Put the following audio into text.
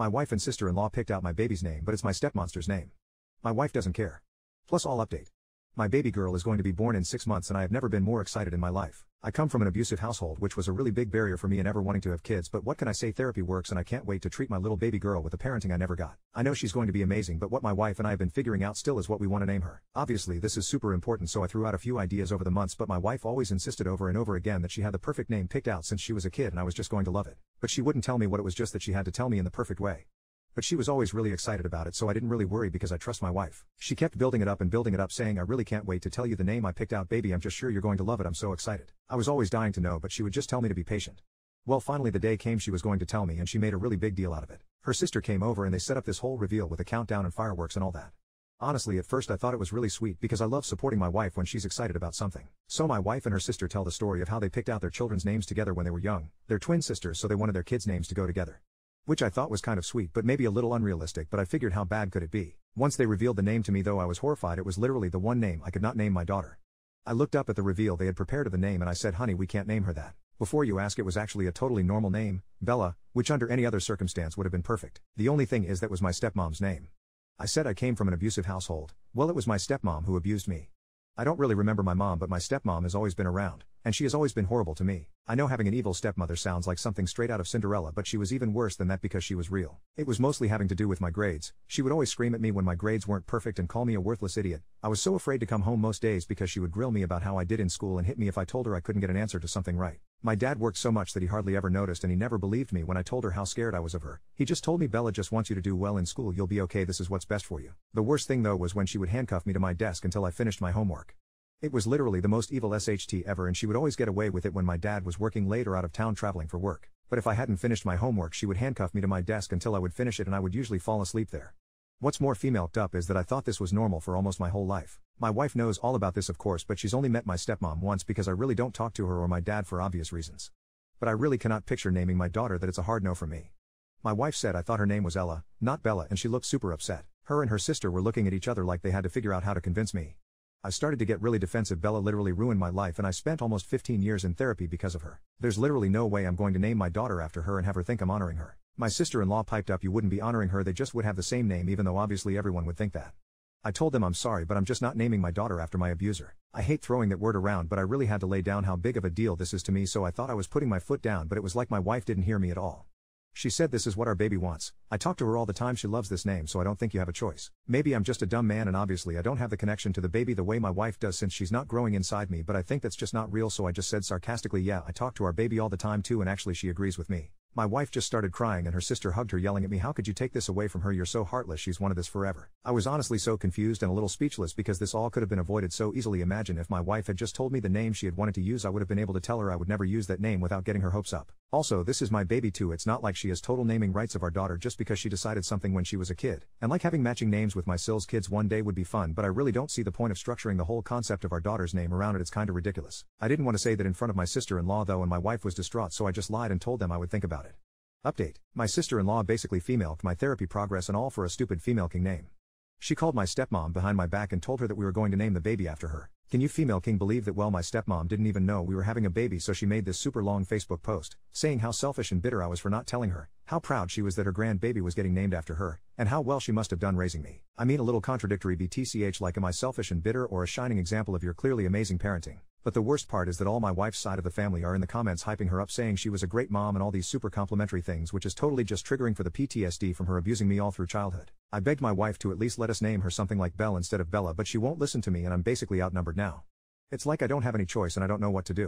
My wife and sister-in-law picked out my baby's name, but it's my stepmonster's name. My wife doesn't care. Plus all update. My baby girl is going to be born in 6 months and I have never been more excited in my life. I come from an abusive household, which was a really big barrier for me in ever wanting to have kids, but what can I say, therapy works and I can't wait to treat my little baby girl with the parenting I never got. I know she's going to be amazing, but what my wife and I have been figuring out still is what we want to name her. Obviously this is super important, so I threw out a few ideas over the months, but my wife always insisted over and over again that she had the perfect name picked out since she was a kid and I was just going to love it. But she wouldn't tell me what it was, just that she had to tell me in the perfect way. But she was always really excited about it, so I didn't really worry because I trust my wife. She kept building it up and building it up, saying, I really can't wait to tell you the name I picked out, baby, I'm just sure you're going to love it, I'm so excited. I was always dying to know, but she would just tell me to be patient. Well, finally the day came she was going to tell me, and she made a really big deal out of it. Her sister came over and they set up this whole reveal with a countdown and fireworks and all that. Honestly, at first I thought it was really sweet because I love supporting my wife when she's excited about something. So my wife and her sister tell the story of how they picked out their children's names together when they were young. They're twin sisters, so they wanted their kids' names to go together. Which I thought was kind of sweet, but maybe a little unrealistic, but I figured how bad could it be. Once they revealed the name to me though, I was horrified. It was literally the one name I could not name my daughter. I looked up at the reveal they had prepared of the name and I said, honey, we can't name her that. Before you ask, it was actually a totally normal name, Bella, which under any other circumstance would have been perfect. The only thing is that was my stepmom's name. I said I came from an abusive household. Well, it was my stepmom who abused me. I don't really remember my mom, but my stepmom has always been around, and she has always been horrible to me. I know having an evil stepmother sounds like something straight out of Cinderella, but she was even worse than that because she was real. It was mostly having to do with my grades. She would always scream at me when my grades weren't perfect and call me a worthless idiot. I was so afraid to come home most days because she would grill me about how I did in school and hit me if I told her I couldn't get an answer to something right. My dad worked so much that he hardly ever noticed, and he never believed me when I told her how scared I was of her. He just told me, Bella just wants you to do well in school, you'll be okay, this is what's best for you. The worst thing though was when she would handcuff me to my desk until I finished my homework. It was literally the most evil SHT ever, and she would always get away with it when my dad was working late or out of town traveling for work. But if I hadn't finished my homework, she would handcuff me to my desk until I would finish it, and I would usually fall asleep there. What's more female up is that I thought this was normal for almost my whole life. My wife knows all about this of course, but she's only met my stepmom once because I really don't talk to her or my dad for obvious reasons. But I really cannot picture naming my daughter that. It's a hard no for me. My wife said I thought her name was Ella, not Bella, and she looked super upset. Her and her sister were looking at each other like they had to figure out how to convince me. I started to get really defensive. Bella literally ruined my life, and I spent almost 15 years in therapy because of her. There's literally no way I'm going to name my daughter after her and have her think I'm honoring her. My sister-in-law piped up, you wouldn't be honoring her, they just would have the same name, even though obviously everyone would think that. I told them I'm sorry, but I'm just not naming my daughter after my abuser. I hate throwing that word around, but I really had to lay down how big of a deal this is to me, so I thought I was putting my foot down, but it was like my wife didn't hear me at all. She said this is what our baby wants. I talk to her all the time, she loves this name, so I don't think you have a choice. Maybe I'm just a dumb man and obviously I don't have the connection to the baby the way my wife does since she's not growing inside me, but I think that's just not real, so I just said sarcastically, yeah, I talk to our baby all the time too, and actually she agrees with me. My wife just started crying and her sister hugged her, yelling at me, how could you take this away from her, you're so heartless, she's wanted this forever. I was honestly so confused and a little speechless because this all could have been avoided so easily. Imagine if my wife had just told me the name she had wanted to use, I would have been able to tell her I would never use that name without getting her hopes up. Also, this is my baby too, it's not like she has total naming rights of our daughter just because she decided something when she was a kid. And like having matching names with my SIL's kids one day would be fun, but I really don't see the point of structuring the whole concept of our daughter's name around it, it's kinda ridiculous. I didn't want to say that in front of my sister-in-law though, and my wife was distraught, so I just lied and told them I would think about it. Update. My sister-in-law basically female-ked my therapy progress and all for a stupid female-king name. She called my stepmom behind my back and told her that we were going to name the baby after her. Can you female king believe that? Well, my stepmom didn't even know we were having a baby, so she made this super long Facebook post, saying how selfish and bitter I was for not telling her, how proud she was that her grandbaby was getting named after her, and how well she must have done raising me. I mean, a little contradictory BTCH, like am I selfish and bitter or a shining example of your clearly amazing parenting? But the worst part is that all my wife's side of the family are in the comments hyping her up, saying she was a great mom and all these super complimentary things, which is totally just triggering for the PTSD from her abusing me all through childhood. I begged my wife to at least let us name her something like Belle instead of Bella, but she won't listen to me and I'm basically outnumbered now. It's like I don't have any choice and I don't know what to do.